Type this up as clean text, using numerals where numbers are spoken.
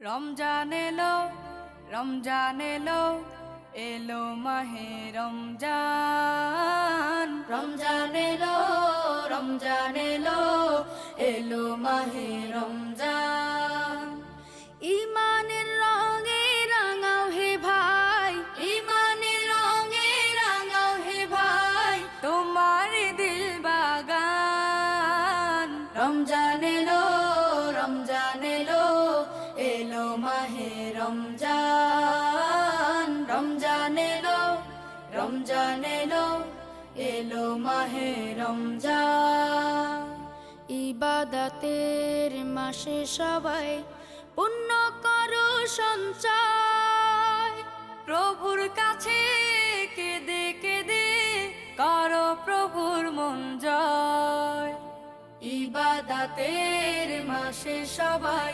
রমজান এলো, রমজান এলো, এলো মাহে রমজান। রমজান এলো, রমজান এলো, এলো মাহে রমজান। ইমানের রঙে রাঙাও হে ভাই, ইমানের রঙে রাঙাও হে ভাই, তোমার দিল বাগান। রমজান এলো, রমজান এলো, এলো মাহে রমজান। রমজান এলো, রমজান এলো, এলো মাহে রমজান। ইবাদতের মাসে সবাই পুণ্য করো সঞ্চয়, প্রভুর কাছে কেঁদে কেঁদে করো প্রভুর মন জয়। ইবাদতের মাসে সবাই